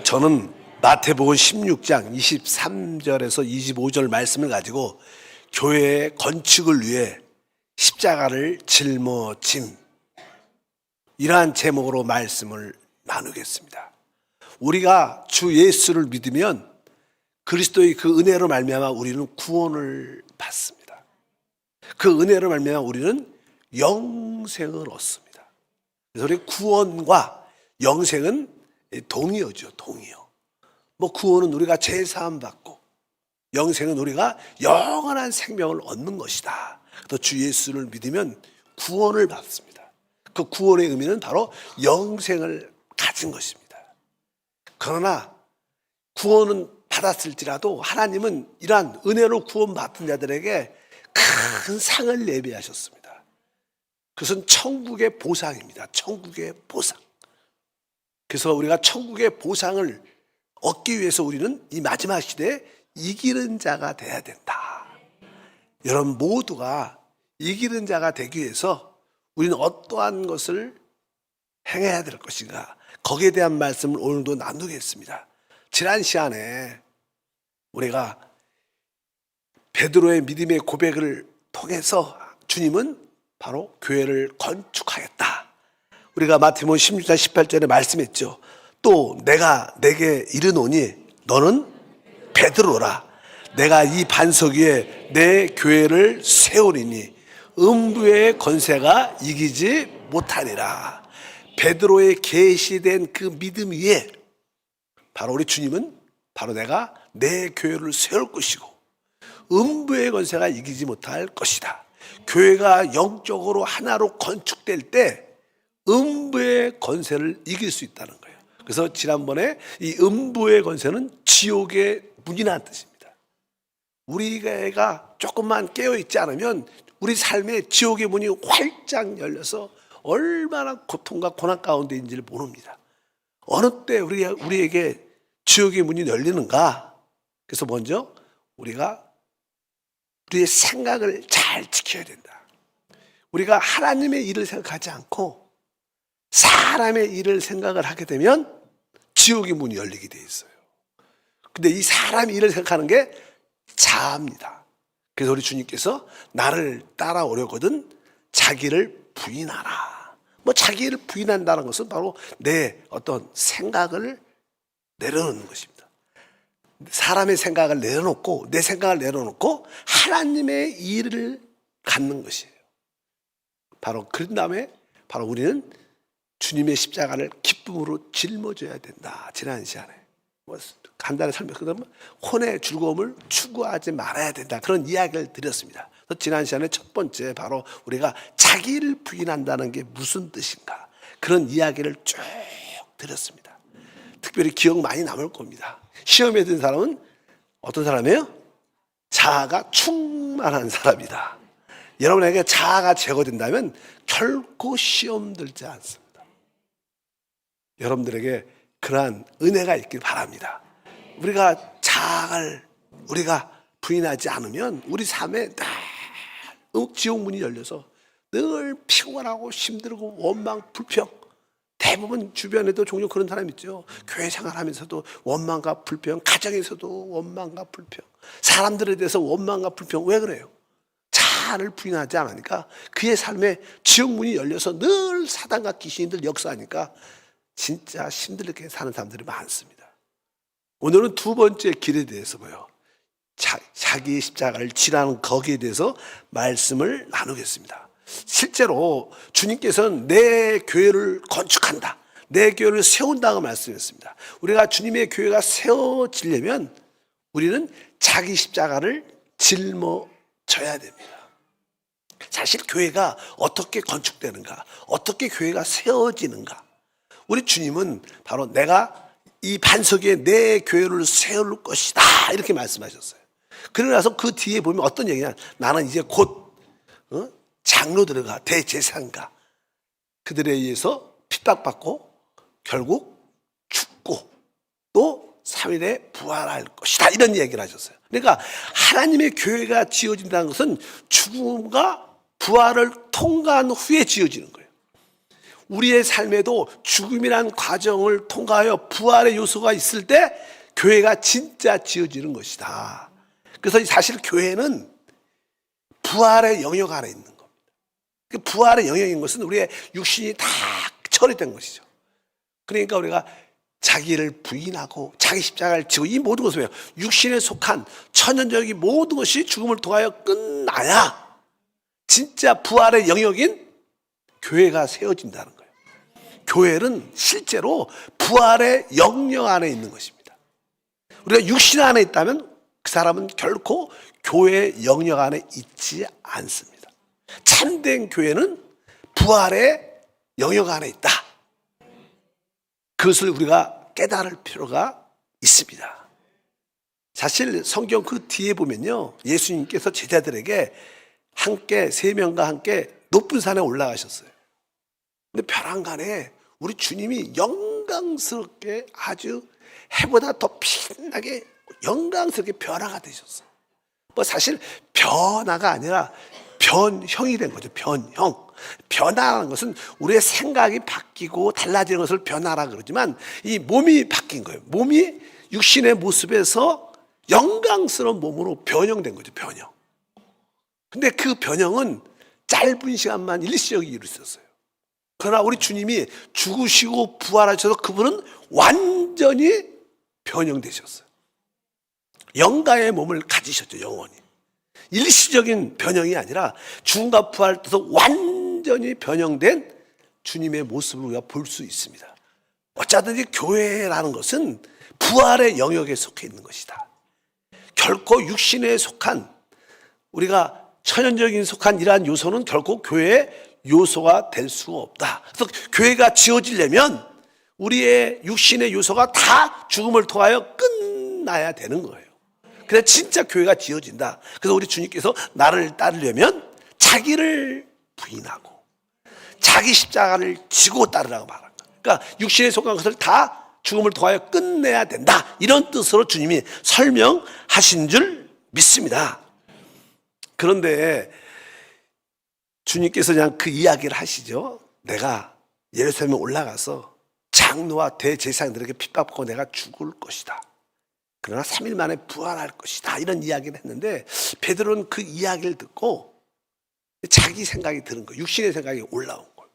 저는 마태복음 16장 23절에서 25절 말씀을 가지고 교회의 건축을 위해 십자가를 짊어짐, 이러한 제목으로 말씀을 나누겠습니다. 우리가 주 예수를 믿으면 그리스도의 그 은혜로 말미암아 우리는 구원을 받습니다. 그 은혜로 말미암아 우리는 영생을 얻습니다. 그래서 우리 구원과 영생은 동의어죠, 동의어. 구원은 우리가 죄사함 받고 영생은 우리가 영원한 생명을 얻는 것이다. 또 주 예수를 믿으면 구원을 받습니다. 그 구원의 의미는 바로 영생을 가진 것입니다. 그러나 구원은 받았을지라도 하나님은 이러한 은혜로 구원받은 자들에게 큰 상을 예비하셨습니다. 그것은 천국의 보상입니다. 천국의 보상. 그래서 우리가 천국의 보상을 얻기 위해서 우리는 이 마지막 시대에 이기는 자가 돼야 된다. 여러분 모두가 이기는 자가 되기 위해서 우리는 어떠한 것을 행해야 될 것인가, 거기에 대한 말씀을 오늘도 나누겠습니다. 지난 시간에 우리가 베드로의 믿음의 고백을 통해서 주님은 바로 교회를 건축하겠다. 우리가 마태복음 16장 18절에 말씀했죠. 또 내가 내게 이르노니 너는 베드로라. 내가 이 반석 위에 내 교회를 세우리니 음부의 권세가 이기지 못하리라. 베드로의 계시된 그 믿음 위에 바로 우리 주님은 바로 내가 내 교회를 세울 것이고 음부의 권세가 이기지 못할 것이다. 교회가 영적으로 하나로 건축될 때 음부의 권세를 이길 수 있다는 거예요. 그래서 지난번에 이 음부의 권세는 지옥의 문이라는 뜻입니다. 우리가 조금만 깨어있지 않으면 우리 삶에 지옥의 문이 활짝 열려서 얼마나 고통과 고난 가운데인지를 모릅니다. 어느 때 우리에게 지옥의 문이 열리는가? 그래서 먼저 우리가 우리의 생각을 잘 지켜야 된다. 우리가 하나님의 일을 생각하지 않고 사람의 일을 생각을 하게 되면 지옥의 문이 열리게 돼 있어요. 근데 이 사람의 일을 생각하는 게 자아입니다. 그래서 우리 주님께서 나를 따라오려거든 자기를 부인하라. 자기를 부인한다는 것은 바로 내 어떤 생각을 내려놓는 것입니다. 사람의 생각을 내려놓고 내 생각을 내려놓고 하나님의 일을 갖는 것이에요. 바로 그런 다음에 바로 우리는 주님의 십자가를 기쁨으로 짊어져야 된다. 지난 시간에 간단히 설명드리면 혼의 즐거움을 추구하지 말아야 된다. 그런 이야기를 드렸습니다. 지난 시간에 첫 번째 바로 우리가 자기를 부인한다는 게 무슨 뜻인가, 그런 이야기를 쭉 드렸습니다. 특별히 기억 많이 남을 겁니다. 시험에 든 사람은 어떤 사람이에요? 자아가 충만한 사람이다. 여러분에게 자아가 제거된다면 결코 시험 들지 않습니다. 여러분들에게 그러한 은혜가 있길 바랍니다. 우리가 자아를 우리가 부인하지 않으면 우리 삶에 늘 지옥문이 열려서 늘 피곤하고 힘들고 원망, 불평. 대부분 주변에도 종종 그런 사람 있죠. 교회 생활하면서도 원망과 불평, 가정에서도 원망과 불평, 사람들에 대해서 원망과 불평. 왜 그래요? 자아를 부인하지 않으니까 그의 삶에 지옥문이 열려서 늘 사단과 귀신이 늘 역사하니까 진짜 힘들게 사는 사람들이 많습니다. 오늘은 두 번째 길에 대해서 자기의 십자가를 지라는 거기에 대해서 말씀을 나누겠습니다. 실제로 주님께서는 내 교회를 건축한다, 내 교회를 세운다고 말씀했습니다. 우리가 주님의 교회가 세워지려면 우리는 자기 십자가를 짊어져야 됩니다. 사실 교회가 어떻게 건축되는가, 어떻게 교회가 세워지는가, 우리 주님은 바로 내가 이 반석 위에 내 교회를 세울 것이다 이렇게 말씀하셨어요. 그러고 나서 그 뒤에 보면 어떤 얘기냐, 나는 이제 곧 장로들과 대제사장과 그들에 의해서 핍박받고 결국 죽고 또 3일에 부활할 것이다 이런 얘기를 하셨어요. 그러니까 하나님의 교회가 지어진다는 것은 죽음과 부활을 통과한 후에 지어지는 거예요. 우리의 삶에도 죽음이란 과정을 통과하여 부활의 요소가 있을 때 교회가 진짜 지어지는 것이다. 그래서 사실 교회는 부활의 영역 안에 있는 겁니다. 그 부활의 영역인 것은 우리의 육신이 다 처리된 것이죠. 그러니까 우리가 자기를 부인하고 자기 십자가를 지고 이 모든 것을 육신에 속한 천연적인 모든 것이 죽음을 통하여 끝나야 진짜 부활의 영역인 교회가 세워진다는 거예요. 교회는 실제로 부활의 영역 안에 있는 것입니다. 우리가 육신 안에 있다면 그 사람은 결코 교회의 영역 안에 있지 않습니다. 참된 교회는 부활의 영역 안에 있다. 그것을 우리가 깨달을 필요가 있습니다. 사실 성경 그 뒤에 보면요, 예수님께서 제자들에게 함께 3명과 함께 높은 산에 올라가셨어요. 근데 벼랑간에 우리 주님이 영광스럽게 아주 해보다 더 빛나게 영광스럽게 변화가 되셨어요. 뭐 사실 변화가 아니라 변형이 된 거죠. 변형. 변화라는 것은 우리의 생각이 바뀌고 달라지는 것을 변화라 그러지만 이 몸이 바뀐 거예요. 몸이 육신의 모습에서 영광스러운 몸으로 변형된 거죠. 변형. 근데 그 변형은 짧은 시간만 일시적으로 이루어졌어요. 그러나 우리 주님이 죽으시고 부활하셔서 그분은 완전히 변형되셨어요. 영광의 몸을 가지셨죠. 영원히. 일시적인 변형이 아니라 죽음과 부활을 통해서 완전히 변형된 주님의 모습을 우리가 볼 수 있습니다. 어쩌든지 교회라는 것은 부활의 영역에 속해 있는 것이다. 결코 육신에 속한 우리가 천연적인 속한 이러한 요소는 결코 교회의 요소가 될 수가 없다. 그래서 교회가 지어지려면 우리의 육신의 요소가 다 죽음을 통하여 끝나야 되는 거예요. 그래야 진짜 교회가 지어진다. 그래서 우리 주님께서 나를 따르려면 자기를 부인하고 자기 십자가를 지고 따르라고 말한 거예요. 그러니까 육신에 속한 것을 다 죽음을 통하여 끝내야 된다. 이런 뜻으로 주님이 설명하신 줄 믿습니다. 그런데 주님께서 그냥 그 이야기를 하시죠. 내가 예루살렘에 올라가서 장로와 대제사장들에게 핍박받고 내가 죽을 것이다. 그러나 3일 만에 부활할 것이다. 이런 이야기를 했는데 베드로는 그 이야기를 듣고 자기 생각이 드는 거예요. 육신의 생각이 올라온 거예요.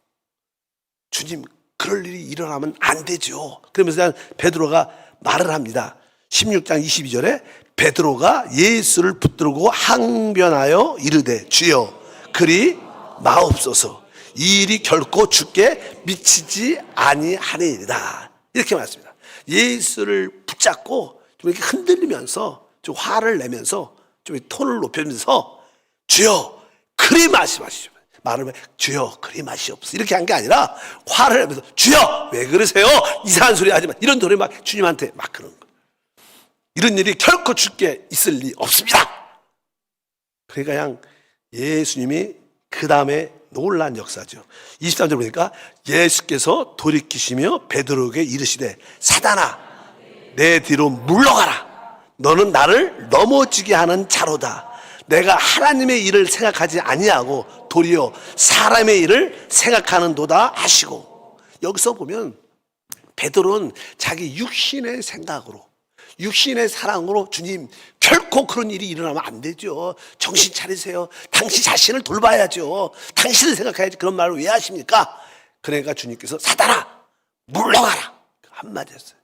주님, 그럴 일이 일어나면 안 되죠. 그러면서 베드로가 말을 합니다. 16장 22절에 베드로가 예수를 붙들고 항변하여 이르되 주여 그리 마옵소서 이 일이 결코 주께 미치지 아니하리이다. 이렇게 말했습니다. 예수를 붙잡고 좀 이렇게 흔들리면서 좀 화를 내면서 좀 톤을 높이면서 주여 그리 말씀하시오. 말을 주여 그리 마시옵소서 이렇게 한 게 아니라 화를 내면서 주여 왜 그러세요? 이상한 소리 하지 마. 이런 소리 막 주님한테 막 그러는 거예요. 이런 일이 결코 주께 있을 리 없습니다. 그러니까 그냥 예수님이 그 다음에 놀란 역사죠. 23절 보니까 예수께서 돌이키시며 베드로에게 이르시되 사단아 내 뒤로 물러가라. 너는 나를 넘어지게 하는 자로다. 내가 하나님의 일을 생각하지 아니하고 도리어 사람의 일을 생각하는도다 하시고. 여기서 보면 베드로는 자기 육신의 생각으로 육신의 사랑으로 주님 결코 그런 일이 일어나면 안 되죠. 정신 차리세요. 당신 자신을 돌봐야죠. 당신을 생각해야지. 그런 말을 왜 하십니까? 그러니까 주님께서 사단아 물러가라 한마디 했어요.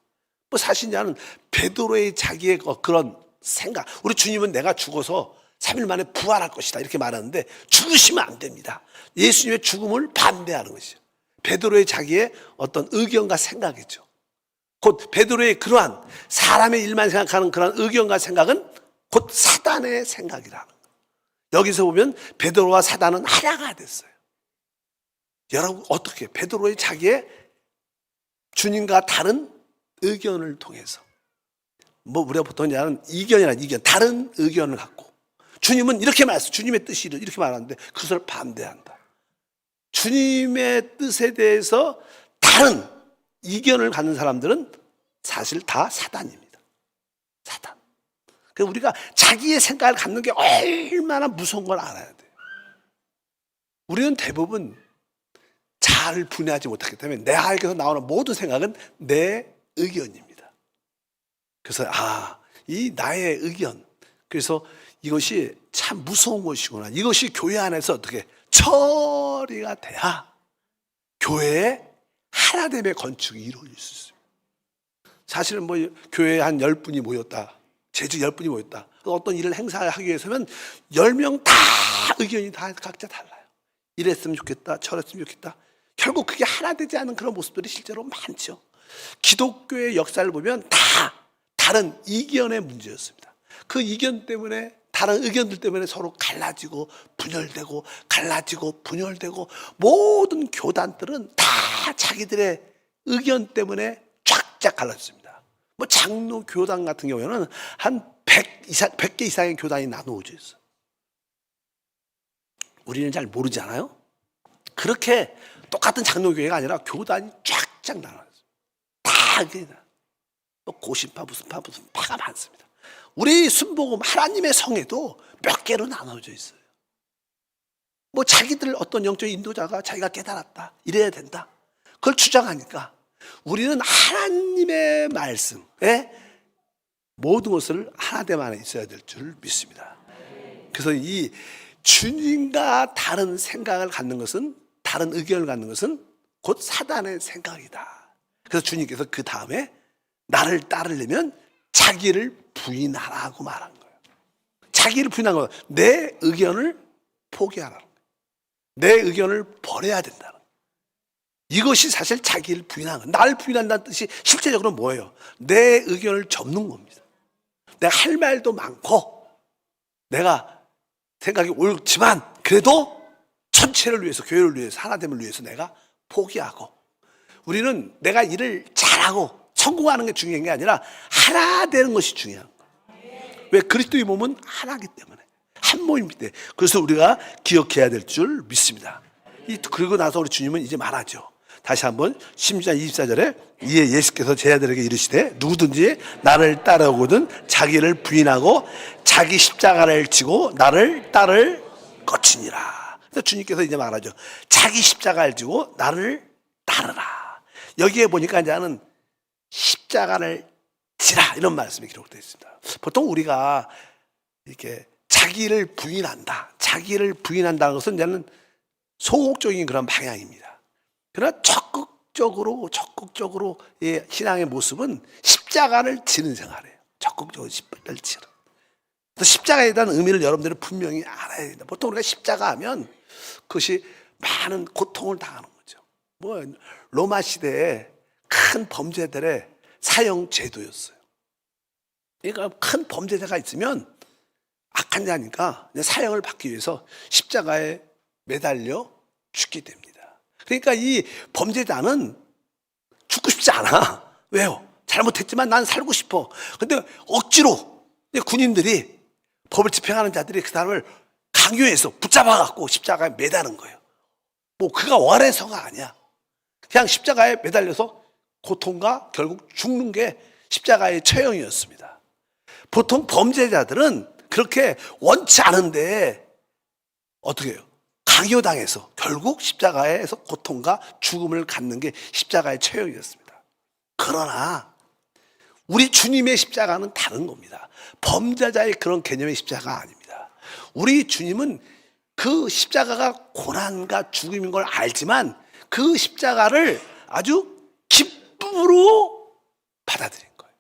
뭐 사실 나는 베드로의 자기의 그런 생각, 우리 주님은 내가 죽어서 3일 만에 부활할 것이다 이렇게 말하는데 죽으시면 안 됩니다. 예수님의 죽음을 반대하는 것이죠. 베드로의 자기의 어떤 의견과 생각이죠. 곧 베드로의 그러한 사람의 일만 생각하는 그런 의견과 생각은 곧 사단의 생각이라는 거예요. 여기서 보면 베드로와 사단은 하나가 됐어요. 여러분 어떻게 베드로의 자기의 주님과 다른 의견을 통해서 뭐 우리가 보통 하는 이견이라는 이견, 다른 의견을 갖고 주님은 이렇게 말했어. 주님의 뜻이 이렇게 말하는데 그것을 반대한다. 주님의 뜻에 대해서 다른 이견을 갖는 사람들은 사실 다 사단입니다. 사단. 그래서 우리가 자기의 생각을 갖는 게 얼마나 무서운 걸 알아야 돼요. 우리는 대부분 자아를 분해하지 못했기 때문에 내 하에게서 나오는 모든 생각은 내 의견입니다. 그래서 이 나의 의견, 그래서 이것이 참 무서운 것이구나. 이것이 교회 안에서 어떻게 처리가 돼야 교회의 하나됨의 건축이 이루어질 수 있어요. 사실은 뭐 교회에 한 10분이 모였다, 제주 10분이 모였다, 어떤 일을 행사를 하기 위해서는 10명 다 의견이 다 각자 달라요. 이랬으면 좋겠다, 저랬으면 좋겠다. 결국 그게 하나 되지 않은 그런 모습들이 실제로 많죠. 기독교의 역사를 보면 다 다른 이견의 문제였습니다. 그 이견 때문에, 다른 의견들 때문에 서로 갈라지고 분열되고 갈라지고 분열되고, 모든 교단들은 다 자기들의 의견 때문에 쫙쫙 갈라졌습니다. 뭐 장로 교단 같은 경우에는 한 100개 이상의 교단이 나누어져 있어요. 우리는 잘 모르잖아요. 그렇게 똑같은 장로교회가 아니라 교단이 쫙쫙 나눠졌어요. 다 그냥 고신파 무슨 파가 많습니다. 우리 순복음 하나님의 성에도 몇 개로 나눠져 있어요. 뭐 자기들 어떤 영적 인도자가 자기가 깨달았다, 이래야 된다, 그걸 주장하니까 우리는 하나님의 말씀에 모든 것을 하나됨 안에 있어야 될 줄 믿습니다. 그래서 이 주님과 다른 생각을 갖는 것은, 다른 의견을 갖는 것은 곧 사단의 생각이다. 그래서 주님께서 그 다음에 나를 따르려면 자기를 부인하라고 말한 거예요. 자기를 부인한 거예요. 내 의견을 포기하라는 거예요. 내 의견을 버려야 된다는 거예요. 이것이 사실 자기를 부인하는 거예요. 나를 부인한다는 뜻이 실제적으로 뭐예요? 내 의견을 접는 겁니다. 내가 할 말도 많고 내가 생각이 옳지만 그래도 전체를 위해서, 교회를 위해서, 하나됨을 위해서 내가 포기하고, 우리는 내가 일을 잘하고 성공하는 게 중요한 게 아니라 하나 되는 것이 중요한 거예요. 왜? 그리스도의 몸은 하나이기 때문에, 한 몸이기 때문에. 그래서 우리가 기억해야 될 줄 믿습니다. 그리고 나서 우리 주님은 이제 말하죠. 다시 한번 16장 24절에 이에 예수께서 제자들에게 이르시되 누구든지 나를 따르거든 자기를 부인하고 자기 십자가를 지고 나를 따를 것이니라. 그래서 주님께서 이제 말하죠. 자기 십자가를 지고 나를 따르라. 여기에 보니까 이제는 십자가를 지라, 이런 말씀이 기록되어 있습니다. 보통 우리가 이렇게 자기를 부인한다, 자기를 부인한다는 것은 이제는 소극적인 그런 방향입니다. 그러나 적극적으로 신앙의 모습은 십자가를 지는 생활이에요. 적극적으로 십자가를 지는. 그래서 십자가에 대한 의미를 여러분들은 분명히 알아야 된다. 보통 우리가 십자가 하면 그것이 많은 고통을 당하는 거죠. 뭐 로마 시대에 큰 범죄들의 사형 제도였어요. 그러니까 큰 범죄자가 있으면 악한 자니까 사형을 받기 위해서 십자가에 매달려 죽게 됩니다. 그러니까 이 범죄자는 죽고 싶지 않아. 왜요? 잘못했지만 난 살고 싶어. 근데 억지로 군인들이, 법을 집행하는 자들이 그 사람을 강요해서 붙잡아갖고 십자가에 매다는 거예요. 뭐 그가 원해서가 아니야. 그냥 십자가에 매달려서 고통과 결국 죽는 게 십자가의 처형이었습니다. 보통 범죄자들은 그렇게 원치 않은데 어떻게 해요? 강요당해서 결국 십자가에서 고통과 죽음을 갖는 게 십자가의 처형이었습니다. 그러나 우리 주님의 십자가는 다른 겁니다. 범죄자의 그런 개념의 십자가가 아닙니다. 우리 주님은 그 십자가가 고난과 죽음인 걸 알지만 그 십자가를 아주 기쁨으로 받아들인 거예요.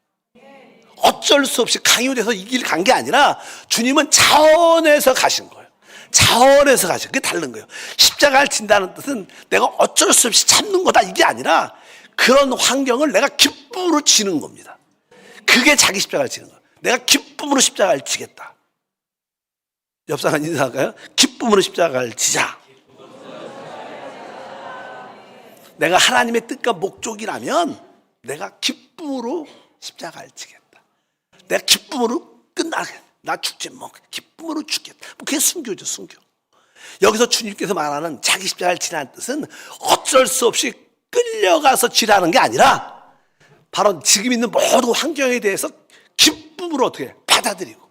어쩔 수 없이 강요돼서 이 길 간 게 아니라 주님은 자원해서 가신 거예요. 자원해서 가신, 그게 다른 거예요. 십자가를 진다는 뜻은 내가 어쩔 수 없이 참는 거다, 이게 아니라 그런 환경을 내가 기쁨으로 지는 겁니다. 그게 자기 십자가를 지는 거예요. 내가 기쁨으로 십자가를 지겠다. 옆 사람 인사할까요? 기쁨으로 십자가를 지자. 내가 하나님의 뜻과 목적이라면 내가 기쁨으로 십자가를 지겠다. 내가 기쁨으로 끝나겠다. 나 죽지 뭐 기쁨으로 죽겠다. 뭐 그게 순교죠, 순교. 여기서 주님께서 말하는 자기 십자가를 지라는 뜻은 어쩔 수 없이 끌려가서 지라는 게 아니라 바로 지금 있는 모든 환경에 대해서 기쁨으로 어떻게 받아들이고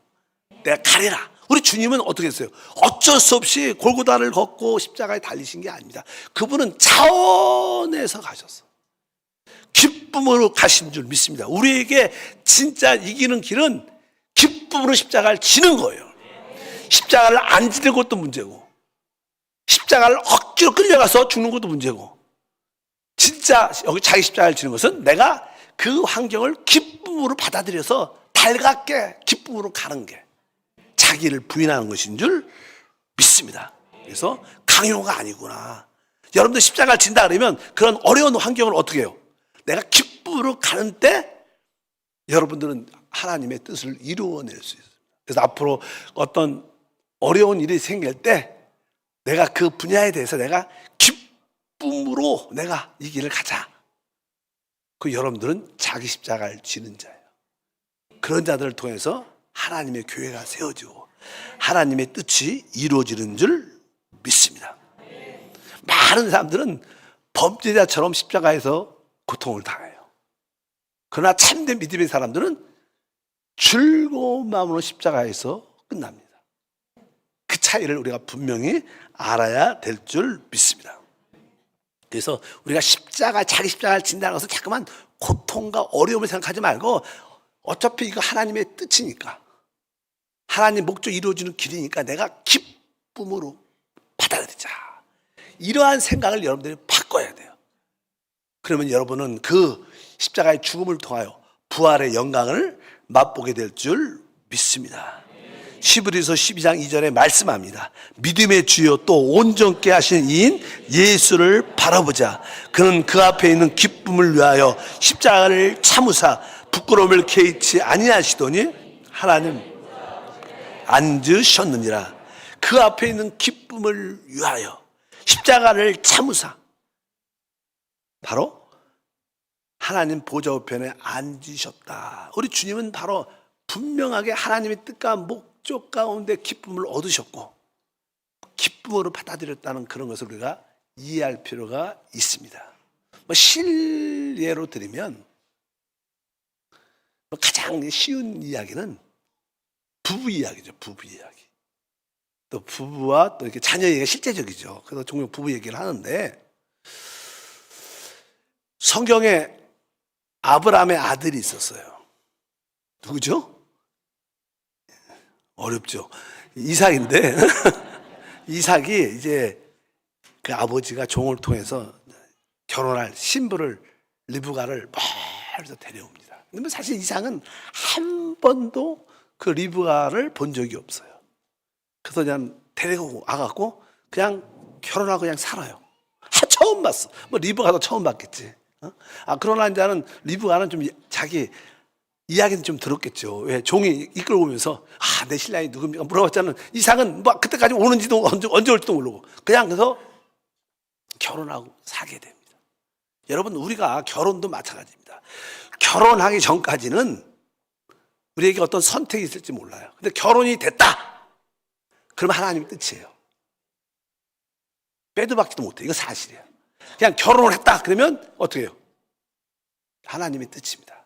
내가 가리라. 우리 주님은 어떻게 했어요? 어쩔 수 없이 골고다를 걷고 십자가에 달리신 게 아닙니다. 그분은 자원해서 가셨어. 기쁨으로 가신 줄 믿습니다. 우리에게 진짜 이기는 길은 기쁨으로 십자가를 지는 거예요. 십자가를 안 지는 것도 문제고, 십자가를 억지로 끌려가서 죽는 것도 문제고, 진짜 여기 자기 십자가를 지는 것은 내가 그 환경을 기쁨으로 받아들여서 달갑게 기쁨으로 가는 게 자기를 부인하는 것인 줄 믿습니다. 그래서 강요가 아니구나. 여러분들 십자가를 진다 그러면 그런 어려운 환경을 어떻게 해요? 내가 기쁨으로 가는 때 여러분들은 하나님의 뜻을 이루어낼 수 있습니다. 그래서 앞으로 어떤 어려운 일이 생길 때 내가 그 분야에 대해서 내가 기쁨으로 내가 이 길을 가자. 그 여러분들은 자기 십자가를 지는 자예요. 그런 자들을 통해서 하나님의 교회가 세워지고 하나님의 뜻이 이루어지는 줄 믿습니다. 많은 사람들은 범죄자처럼 십자가에서 고통을 당해요. 그러나 참된 믿음의 사람들은 즐거운 마음으로 십자가에서 끝납니다. 그 차이를 우리가 분명히 알아야 될 줄 믿습니다. 그래서 우리가 자기 십자가를 진다는 것은 자꾸만 고통과 어려움을 생각하지 말고 어차피 이거 하나님의 뜻이니까, 하나님 목적이 이루어지는 길이니까 내가 기쁨으로 받아들이자. 이러한 생각을 여러분들이 바꿔야 돼요. 그러면 여러분은 그 십자가의 죽음을 통하여 부활의 영광을 맛보게 될 줄 믿습니다. 히브리서 12장 2절에 말씀합니다. 믿음의 주요 또 온전케 하신 이인 예수를 바라보자. 그는 그 앞에 있는 기쁨을 위하여 십자가를 참으사 부끄러움을 개의치 아니하시더니 하나님 앉으셨느니라. 그 앞에 있는 기쁨을 위하여 십자가를 참으사 바로 하나님 보좌 우편에 앉으셨다. 우리 주님은 바로 분명하게 하나님의 뜻과 목적 가운데 기쁨을 얻으셨고 기쁨으로 받아들였다는 그런 것을 우리가 이해할 필요가 있습니다. 실예로 드리면 가장 쉬운 이야기는 부부 이야기죠. 부부 이야기. 또 부부와 또 이렇게 자녀 얘기가 실제적이죠. 그래서 종종 부부 얘기를 하는데 성경에 아브라함의 아들이 있었어요. 누구죠? 어렵죠. 이삭인데 이삭이 이제 그 아버지가 종을 통해서 결혼할 신부를 리브가를 멀리서 데려옵니다. 근데 사실 이삭은 한 번도 그 리브가를 본 적이 없어요. 그래서 그냥 데리고 와갖고 그냥 결혼하고 그냥 살아요. 처음 봤어. 뭐 리브가도 처음 봤겠지. 그러나 이제는 리브가는 좀 자기 이야기는 좀 들었겠죠. 왜 종이 이끌고 오면서 내 신랑이 누굽니까 물어봤잖아요. 이삭은 뭐 그때까지 오는지도 언제 올지도 모르고 그냥 그래서 결혼하고 살게 됩니다. 여러분 우리가 결혼도 마찬가지입니다. 결혼하기 전까지는 우리에게 어떤 선택이 있을지 몰라요. 근데 결혼이 됐다. 그러면 하나님의 뜻이에요. 빼도 박지도 못해. 이거 사실이에요. 그냥 결혼을 했다. 그러면 어떻게 해요? 하나님의 뜻입니다.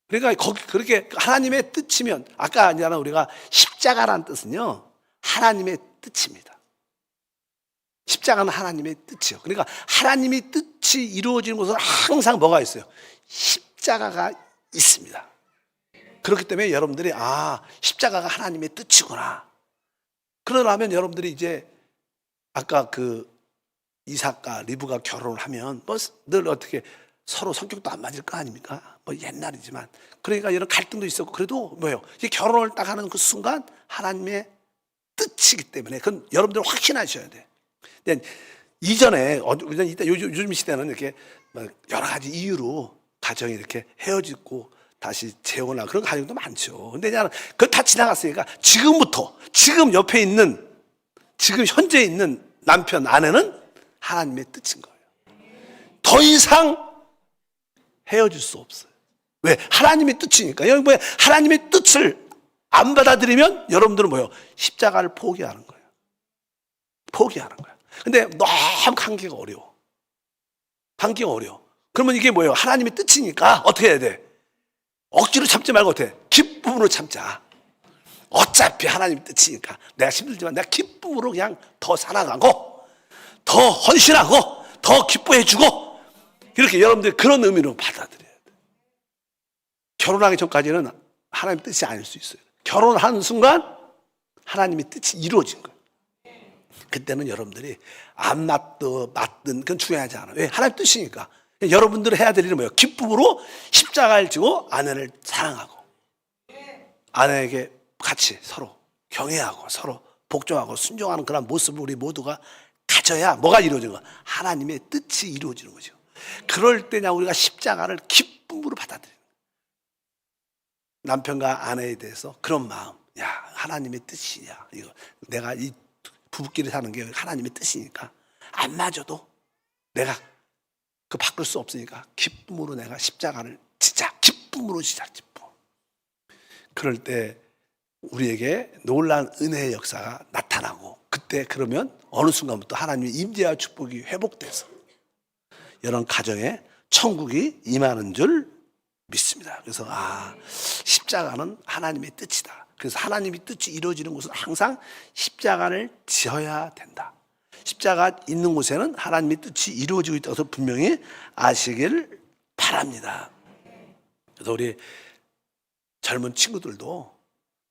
그러니까 그렇게 하나님의 뜻이면 아까 아니잖아 우리가 십자가라는 뜻은요 하나님의 뜻입니다. 십자가는 하나님의 뜻이요. 그러니까 하나님의 뜻이 이루어지는 곳은 항상 뭐가 있어요? 십자가가 있습니다. 그렇기 때문에 여러분들이 십자가가 하나님의 뜻이구나. 그러려면 여러분들이 이제 아까 그 이삭과 리브가 결혼을 하면 뭐 늘 어떻게 서로 성격도 안 맞을 거 아닙니까? 뭐 옛날이지만 그러니까 이런 갈등도 있었고 그래도 뭐예요? 이제 결혼을 딱 하는 그 순간 하나님의 뜻이기 때문에 그건 여러분들 확신하셔야 돼. 근데 이전에 요즘 시대는 이렇게 여러 가지 이유로 가정이 이렇게 헤어지고 다시 재혼하고 그런 가정도 많죠. 근데 그걸 다 지나갔으니까 지금 옆에 있는 지금 현재 있는 남편 아내는 하나님의 뜻인 거예요. 더 이상 헤어질 수 없어요. 왜? 하나님의 뜻이니까. 여러분 왜 하나님의 뜻을 안 받아들이면 여러분들은 뭐예요? 십자가를 포기하는 거예요. 포기하는 거예요. 근데 너무 관계가 어려워. 관계가 어려워. 그러면 이게 뭐예요? 하나님의 뜻이니까 어떻게 해야 돼? 억지로 참지 말고 어떻게 해? 기쁨으로 참자. 어차피 하나님 뜻이니까 내가 힘들지만 내가 기쁨으로 그냥 더 살아가고 더 헌신하고 더 기뻐해주고 이렇게 여러분들이 그런 의미로 받아들여야 돼요. 결혼하기 전까지는 하나님 뜻이 아닐 수 있어요. 결혼하는 순간 하나님의 뜻이 이루어진 거예요. 그때는 여러분들이 안 맞든 그건 중요하지 않아요. 왜? 하나님 뜻이니까. 여러분들이 해야 될 일은 뭐예요? 기쁨으로 십자가를 지고 아내를 사랑하고 아내에게 같이 서로 경외하고 서로 복종하고 순종하는 그런 모습을 우리 모두가 가져야 뭐가 이루어지는 거야? 하나님의 뜻이 이루어지는 거죠. 그럴 때냐 우리가 십자가를 기쁨으로 받아들이는 거예요. 남편과 아내에 대해서 그런 마음, 야 하나님의 뜻이야. 이거 내가 이 부부끼리 사는 게 하나님의 뜻이니까 안 맞아도 내가 그 바꿀 수 없으니까 기쁨으로 내가 십자가를 진짜 기쁨으로 기쁨. 그럴 때 우리에게 놀라운 은혜의 역사가 나타나고 그때 그러면 어느 순간부터 하나님의 임재와 축복이 회복돼서 이런 가정에 천국이 임하는 줄 믿습니다. 그래서 십자가는 하나님의 뜻이다. 그래서 하나님의 뜻이 이루어지는 곳은 항상 십자가를 지어야 된다. 십자가 있는 곳에는 하나님의 뜻이 이루어지고 있다는 것을 분명히 아시길 바랍니다. 그래서 우리 젊은 친구들도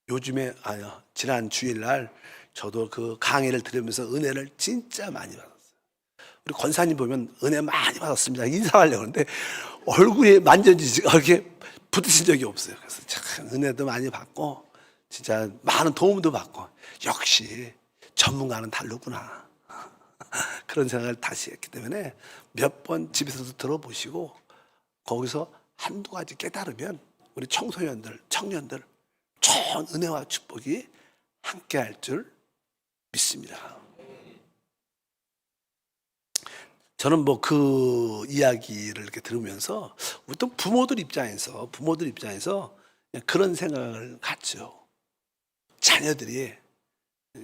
요즘에 지난 주일날 저도 그 강의를 들으면서 은혜를 진짜 많이 받았어요. 우리 권사님 보면 은혜 많이 받았습니다. 인사하려고 하는데 얼굴이 만져지지 이렇게 붙으신 적이 없어요. 그래서 참 은혜도 많이 받고 진짜 많은 도움도 받고 역시 전문가는 다르구나 그런 생각을 다시 했기 때문에 몇 번 집에서도 들어보시고 거기서 한두 가지 깨달으면 우리 청소년들, 청년들 좋은 은혜와 축복이 함께할 줄 믿습니다. 저는 뭐 그 이야기를 이렇게 들으면서 어떤 부모들 입장에서 그런 생각을 갖죠. 자녀들이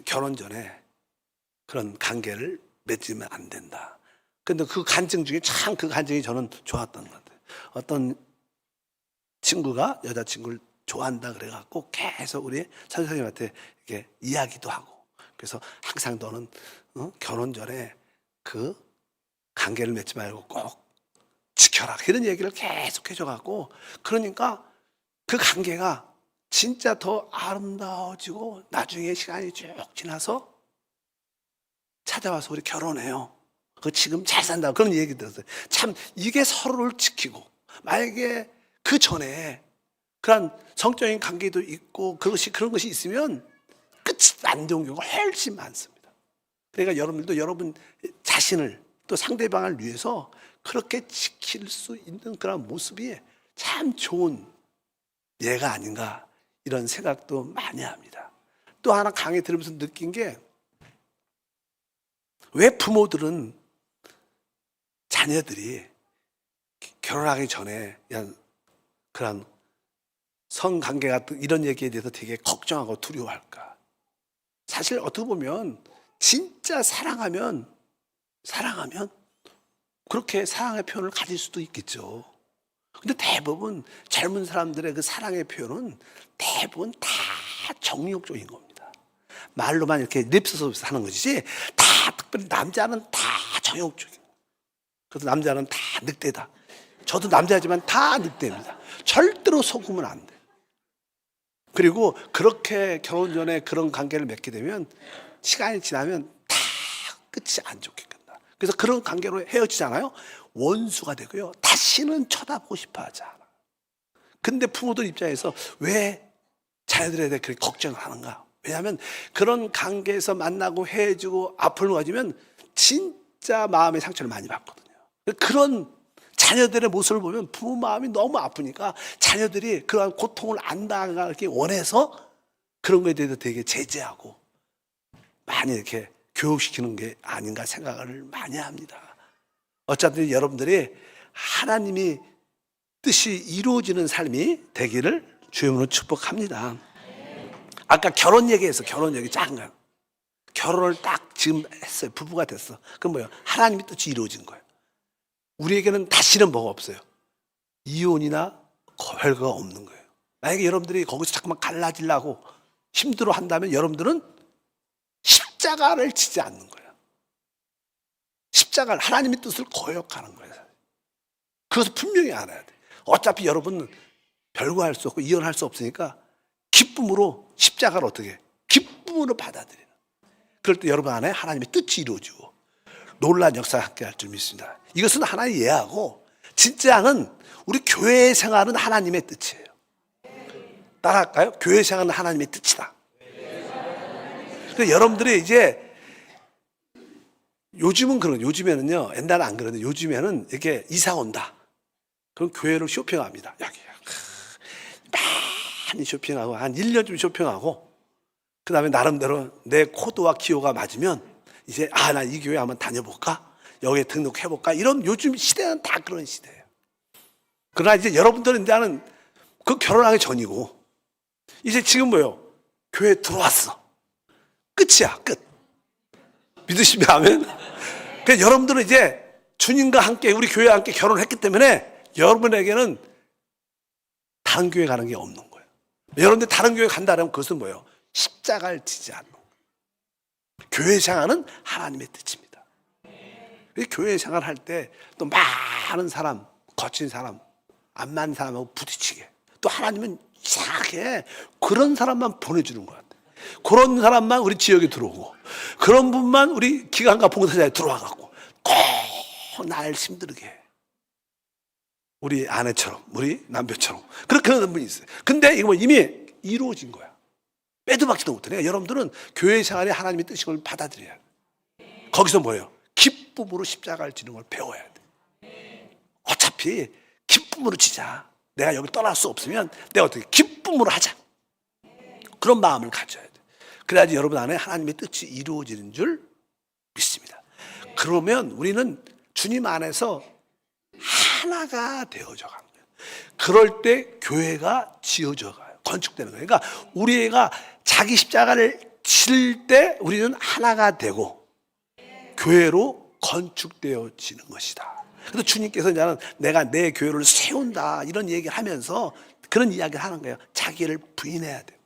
결혼 전에 그런 관계를 맺으면 안 된다. 근데 그 간증 중에 참 그 간증이 저는 좋았던 것 같아요. 어떤 친구가 여자친구를 좋아한다 그래갖고 계속 우리 선생님한테 이렇게 이야기도 하고 그래서 항상 너는 결혼 전에 그 관계를 맺지 말고 꼭 지켜라 그런 얘기를 계속 해줘갖고 그러니까 그 관계가 진짜 더 아름다워지고 나중에 시간이 쭉 지나서 찾아와서 우리 결혼해요. 그 지금 잘 산다 그런 얘기 들었어요. 참 이게 서로를 지키고 만약에 그 전에 그런 성적인 관계도 있고 그런 것이 있으면 끝이 안 좋은 경우가 훨씬 많습니다. 그러니까 여러분들도 여러분 자신을 또 상대방을 위해서 그렇게 지킬 수 있는 그런 모습이 참 좋은 예가 아닌가 이런 생각도 많이 합니다. 또 하나 강의 들으면서 느낀 게 왜 부모들은 자녀들이 결혼하기 전에 그런 성관계 같은 이런 얘기에 대해서 되게 걱정하고 두려워할까? 사실 어떻게 보면 진짜 사랑하면 그렇게 사랑의 표현을 가질 수도 있겠죠. 근데 대부분 젊은 사람들의 그 사랑의 표현은 대부분 다 정욕적인 겁니다. 말로만 이렇게 립서비스 하는 것이지 다 특별히 남자는 다 정욕적인. 그래서 남자는 다 늑대다. 저도 남자지만 다 늑대입니다. 절대로 속으면 안 돼. 그리고 그렇게 결혼 전에 그런 관계를 맺게 되면 시간이 지나면 다 끝이 안 좋게 끝나. 그래서 그런 관계로 헤어지잖아요. 원수가 되고요. 다시는 쳐다보고 싶어 하지 않아. 근데 부모들 입장에서 왜 자녀들에 대해 그렇게 걱정을 하는가? 왜냐하면 그런 관계에서 만나고 헤어지고 아픔을 가지면 진짜 마음의 상처를 많이 받거든요. 그런 자녀들의 모습을 보면 부모 마음이 너무 아프니까 자녀들이 그러한 고통을 안 당하기 원해서 그런 거에 대해서 되게 제재하고 많이 이렇게 교육시키는 게 아닌가 생각을 많이 합니다. 어차피 여러분들이 하나님이 뜻이 이루어지는 삶이 되기를 주님으로 축복합니다. 아까 결혼 얘기해서 결혼 얘기 잠깐 결혼을 딱 지금 했어요. 부부가 됐어. 그럼 뭐예요? 하나님의 뜻이 이루어진 거예요. 우리에게는 다시는 뭐가 없어요. 이혼이나 별거가 없는 거예요. 만약에 여러분들이 거기서 자꾸만 갈라지려고 힘들어 한다면 여러분들은 십자가를 지지 않는 거예요. 십자가를, 하나님의 뜻을 거역하는 거예요. 그것을 분명히 알아야 돼. 어차피 여러분은 별거 할 수 없고 이혼할 수 없으니까 기쁨으로 십자가를 어떻게 해? 기쁨으로 받아들이는. 그럴 때 여러분 안에 하나님의 뜻이 이루어지고 놀라운 역사가 함께 할 줄 믿습니다. 이것은 하나의 예하고 진짜는 우리 교회 생활은 하나님의 뜻이에요. 따라할까요? 교회 생활은 하나님의 뜻이다. 그래서 여러분들이 이제 요즘은 요즘에는요, 옛날은 안 그러는데 요즘에는 이렇게 이사 온다. 그럼 교회를 쇼핑합니다. 여기 많이 쇼핑하고 한 1년쯤 쇼핑하고 그 다음에 나름대로 내 코드와 기호가 맞으면 이제 나 이 교회 한번 다녀볼까? 여기에 등록해볼까? 이런 요즘 시대는 다 그런 시대예요. 그러나 이제 여러분들은 이제는 그 결혼하기 전이고 이제 지금 뭐요? 교회 들어왔어. 끝이야, 끝. 믿으시면 아멘? 그러니까 여러분들은 이제 주님과 함께 우리 교회와 함께 결혼했기 때문에 여러분에게는 다른 교회 가는 게 없는 거예요. 여러분들 다른 교회 간다면 그것은 뭐예요? 십자가를 지지 않는 거예요. 교회 생활은 하나님의 뜻입니다. 교회 생활할 때 또 많은 사람, 거친 사람, 안 맞는 사람하고 부딪히게 또 하나님은 이상하게 그런 사람만 보내주는 것 같아요. 그런 사람만 우리 지역에 들어오고 그런 분만 우리 기관과 봉사자에 들어와갖고 꼭 날 힘들게 해. 우리 아내처럼 우리 남편처럼 그렇게 하는 분이 있어요. 근데 이거 이미 이루어진 거야. 빼도 박지도 못해. 그러니까 여러분들은 교회 생활에 하나님의 뜻을 받아들여야 돼. 거기서 뭐예요? 기쁨으로 십자가를 지는 걸 배워야 돼. 어차피 기쁨으로 지자. 내가 여기 떠날 수 없으면 내가 어떻게 기쁨으로 하자. 그런 마음을 가져야 돼. 그래야지 여러분 안에 하나님의 뜻이 이루어지는 줄 믿습니다. 그러면 우리는 주님 안에서 하나가 되어져 가는 거예요. 그럴 때 교회가 지어져 가요. 건축되는 거예요. 그러니까 우리가 자기 십자가를 질 때 우리는 하나가 되고 교회로 건축되어지는 것이다. 그래서 주님께서 이제는 내가 내 교회를 세운다 이런 얘기를 하면서 그런 이야기를 하는 거예요. 자기를 부인해야 되고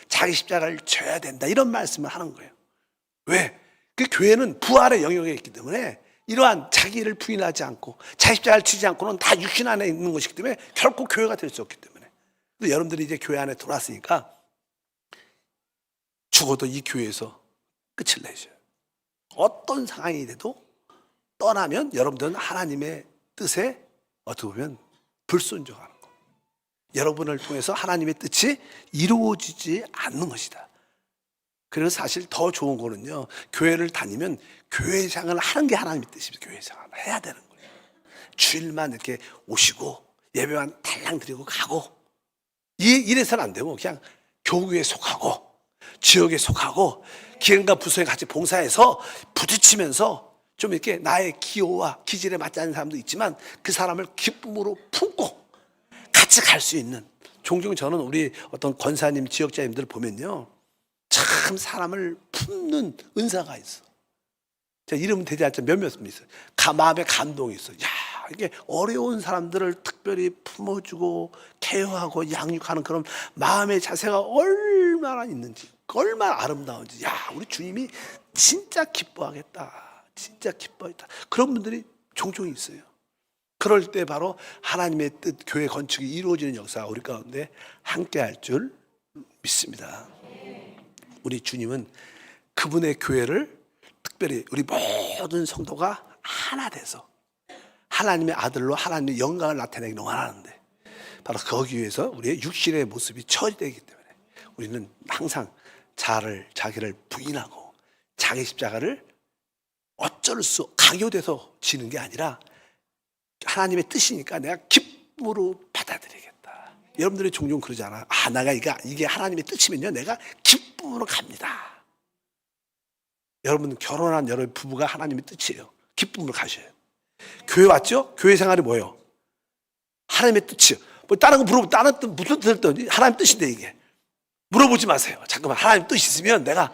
자기 십자가를 져야 된다 이런 말씀을 하는 거예요. 왜? 그 교회는 부활의 영역에 있기 때문에 이러한 자기를 부인하지 않고 자기 십자가를 지지 않고는 다 육신 안에 있는 것이기 때문에 결코 교회가 될 수 없기 때문에. 근데 여러분들이 이제 교회 안에 들어왔으니까 죽어도 이 교회에서 끝을 내셔요. 어떤 상황이 돼도 떠나면 여러분들은 하나님의 뜻에 어떻게 보면 불순종하는 거. 여러분을 통해서 하나님의 뜻이 이루어지지 않는 것이다. 그래서 사실 더 좋은 거는요, 교회를 다니면 교회 생활을 하는 게 하나님의 뜻입니다. 교회 생활을 해야 되는 거예요. 주일만 이렇게 오시고 예배만 달랑 드리고 가고 이래서는 안 되고 그냥 교구에 속하고 지역에 속하고 기능과 부서에 같이 봉사해서 부딪히면서 좀 이렇게 나의 기호와 기질에 맞지 않는 사람도 있지만 그 사람을 기쁨으로 품고 같이 갈 수 있는. 종종 저는 우리 어떤 권사님 지역자님들 보면요 참 사람을 품는 은사가 있어. 제가 이름은 대지 않지만 몇몇 분 있어요. 마음에 감동이 있어. 야, 이게 어려운 사람들을 특별히 품어주고 케어하고 양육하는 그런 마음의 자세가 얼마나 있는지, 얼마나 아름다운지. 야, 우리 주님이 진짜 기뻐하겠다. 진짜 기뻐하겠다. 그런 분들이 종종 있어요. 그럴 때 바로 하나님의 뜻, 교회 건축이 이루어지는 역사가 우리 가운데 함께 할 줄 믿습니다. 우리 주님은 그분의 교회를 특별히 우리 모든 성도가 하나 돼서 하나님의 아들로 하나님의 영광을 나타내기 원하는데 바로 거기 위해서 우리의 육신의 모습이 처리되기 때문에 우리는 항상 자기를 부인하고 자기 십자가를 어쩔 수 강요돼서 지는 게 아니라 하나님의 뜻이니까 내가 기쁨으로 받아들이겠다. 여러분들이 종종 그러잖아. 내가 이게 하나님의 뜻이면요 내가 기쁨으로 갑니다. 여러분 결혼한 여러분 부부가 하나님의 뜻이에요. 기쁨으로 가셔요. 교회 왔죠? 교회 생활이 뭐예요? 하나님의 뜻이요. 뭐 다른 거 물어보면 다른 뜻 무슨 뜻을 떠니 하나님 뜻인데 이게 물어보지 마세요. 잠깐만 하나님 뜻이 있으면 내가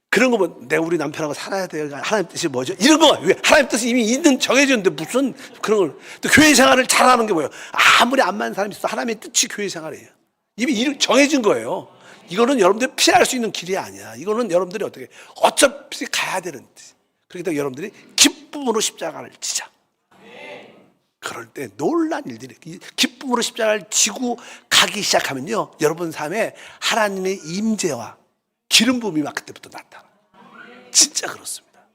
그런 거 뭐 내가 우리 남편하고 살아야 돼요. 하나님 뜻이 뭐죠? 이런 거 왜 하나님 뜻이 이미 있는 정해졌는데 무슨 그런 걸 또 교회 생활을 잘하는 게 뭐예요? 아무리 안 맞는 사람이 있어 하나님의 뜻이 교회 생활이에요. 이미 정해진 거예요. 이거는 여러분들이 피할 수 있는 길이 아니야. 이거는 여러분들이 어차피 가야 되는 데. 그렇기 때문에 여러분들이 기쁨으로 십자가를 지자. 그럴 때 놀란 일들이, 기쁨으로 십자가를 지고 가기 시작하면요, 여러분 삶에 하나님의 임재와 기름 부음이 막 그때부터 나타나. 진짜 그렇습니다.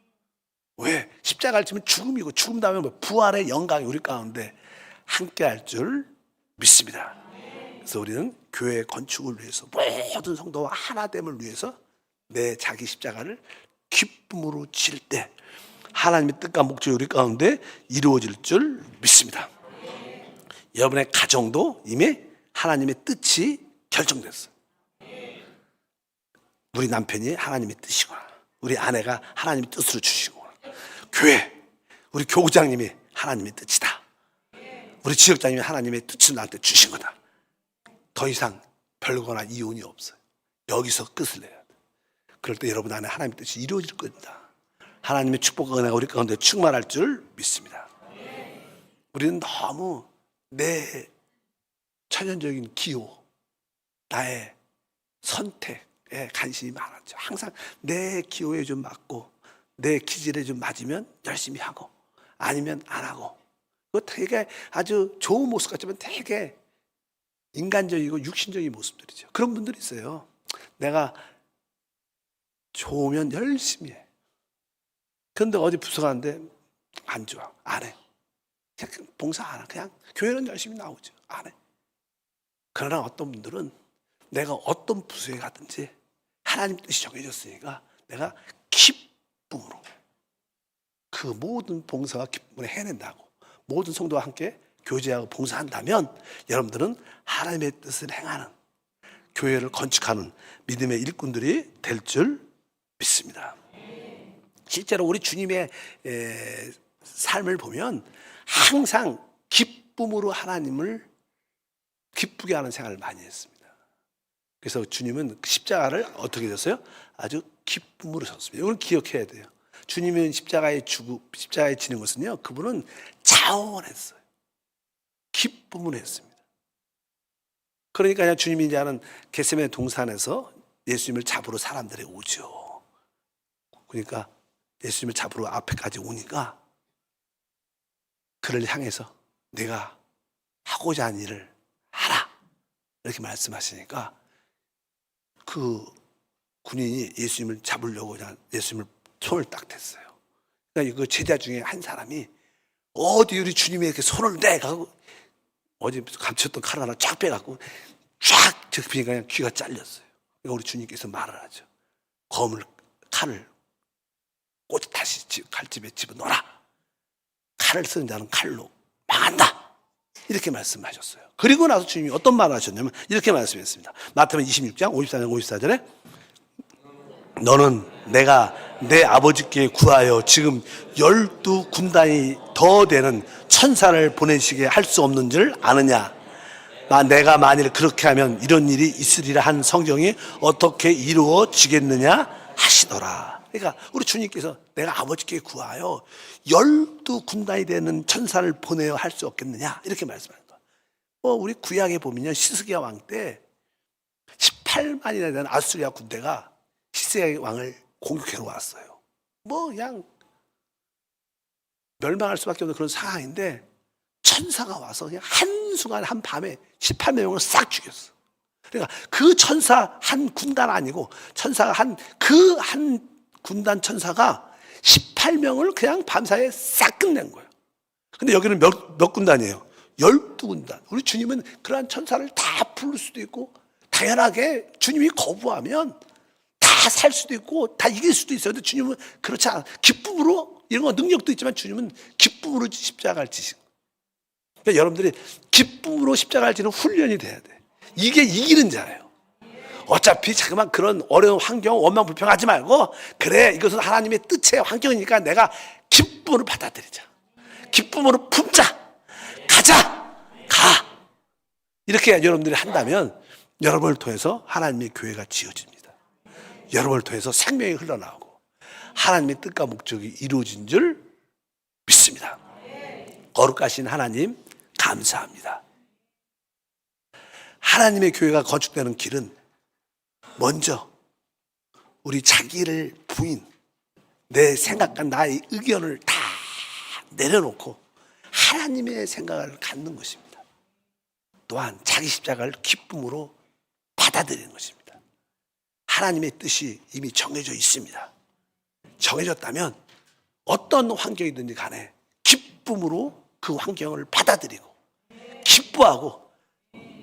왜? 십자가를 지면 죽음이고, 죽음 다음에 뭐 부활의 영광이 우리 가운데 함께 할 줄 믿습니다. 그래서 우리는 교회 건축을 위해서, 모든 성도와 하나됨을 위해서 내 자기 십자가를 기쁨으로 질 때 하나님의 뜻과 목적이 우리 가운데 이루어질 줄 믿습니다. 여러분의 가정도 이미 하나님의 뜻이 결정됐어요. 우리 남편이 하나님의 뜻이구나, 우리 아내가 하나님의 뜻으로 주시구나, 교회, 우리 교구장님이 하나님의 뜻이다, 우리 지역장님이 하나님의 뜻을 나한테 주신 거다. 더 이상 별거나 이혼이 없어요. 여기서 끝을 내야 돼. 그럴 때 여러분 안에 하나님의 뜻이 이루어질 겁니다. 하나님의 축복과 은혜가 우리 가운데 충만할 줄 믿습니다. 우리는 너무 내 천연적인 기호, 나의 선택에 관심이 많았죠. 항상 내 기호에 좀 맞고 내 기질에 좀 맞으면 열심히 하고, 아니면 안 하고. 그거 되게 아주 좋은 모습 같지만 되게 인간적이고 육신적인 모습들이죠. 그런 분들이 있어요. 내가 좋으면 열심히 해. 그런데 어디 부서 가는데 안 좋아, 안 해. 그냥 봉사 안 해. 그냥 교회는 열심히 나오죠, 안 해. 그러나 어떤 분들은 내가 어떤 부서에 가든지 하나님 뜻이 정해졌으니까 내가 기쁨으로 그 모든 봉사와 기쁨을 해낸다고, 모든 성도와 함께 교제하고 봉사한다면 여러분들은 하나님의 뜻을 행하는, 교회를 건축하는 믿음의 일꾼들이 될 줄 믿습니다. 실제로 우리 주님의 삶을 보면 항상 기쁨으로 하나님을 기쁘게 하는 생활을 많이 했습니다. 그래서 주님은 십자가를 어떻게 졌어요? 아주 기쁨으로 졌습니다. 이걸 기억해야 돼요. 주님은 십자가에 지는 것은요, 그분은 자원했어요. 기쁨을 했습니다. 그러니까 주님이 이제 하는 겟세마네 동산에서 예수님을 잡으러 사람들이 오죠. 그러니까 예수님을 잡으러 앞에까지 오니까 그를 향해서 내가 하고자 하는 일을 하라, 이렇게 말씀하시니까 그 군인이 예수님을 잡으려고 예수님을 손을 딱 댔어요. 그러니까 그 제자 중에 한 사람이 어디 우리 주님에게 손을 대가고 어디 감췄던 칼 하나 쫙 빼갖고 쫙 접히니까 그냥 귀가 잘렸어요. 그러니까 우리 주님께서 말을 하죠. 칼을 꽂 다시 칼집에 집어넣어라. 칼을 쓰는 자는 칼로 망한다, 이렇게 말씀하셨어요. 그리고 나서 주님이 어떤 말을 하셨냐면 이렇게 말씀했습니다. 마태복음 26장 54장 54절에 너는 내가 내 아버지께 구하여 지금 12군단이 더 되는 천사를 보내시게 할 수 없는 줄 아느냐. 내가 만일 그렇게 하면 이런 일이 있으리라 한 성경이 어떻게 이루어지겠느냐 하시더라. 그러니까 우리 주님께서 내가 아버지께 구하여 12군단이 되는 천사를 보내어 할 수 없겠느냐, 이렇게 말씀하는 거예요. 우리 구약에 보면요, 시스기야 왕 때 18만이나 되는 아수리아 군대가 시스기야 왕을 공격해러 왔어요. 그냥 멸망할 수밖에 없는 그런 상황인데 천사가 와서 그냥 한순간 한밤에 18명을 싹 죽였어. 그러니까 그 천사 한 군단 아니고 천사가 한 군단 천사가 18명을 그냥 밤사이에 싹 끝낸 거예요. 근데 여기는 몇 군단이에요? 12군단. 우리 주님은 그러한 천사를 다 부를 수도 있고, 당연하게 주님이 거부하면 다 살 수도 있고 다 이길 수도 있어요. 근데 주님은 그렇지 않아. 기쁨으로, 이런 거 능력도 있지만 주님은 기쁨으로 십자가를 지신 거예요. 그러니까 여러분들이 기쁨으로 십자가를 지는 훈련이 돼야 돼. 이게 이기는 자예요. 어차피 자그만 그런 어려운 환경, 원망 불평하지 말고, 그래, 이것은 하나님의 뜻의 환경이니까 내가 기쁨으로 받아들이자. 기쁨으로 품자. 가자. 가. 이렇게 여러분들이 한다면 여러분을 통해서 하나님의 교회가 지어집니다. 여러분을 통해서 생명이 흘러나오고 하나님의 뜻과 목적이 이루어진 줄 믿습니다. 거룩하신 하나님 감사합니다. 하나님의 교회가 건축되는 길은 먼저 우리 자기를 부인, 내 생각과 나의 의견을 다 내려놓고 하나님의 생각을 갖는 것입니다. 또한 자기 십자가를 기쁨으로 받아들이는 것입니다. 하나님의 뜻이 이미 정해져 있습니다. 정해졌다면 어떤 환경이든지 간에 기쁨으로 그 환경을 받아들이고 기뻐하고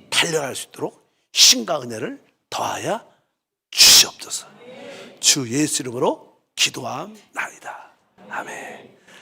달려갈 수 있도록 신과 은혜를 더하여 주시옵소서. 주 예수 이름으로 기도함나이다. 아멘.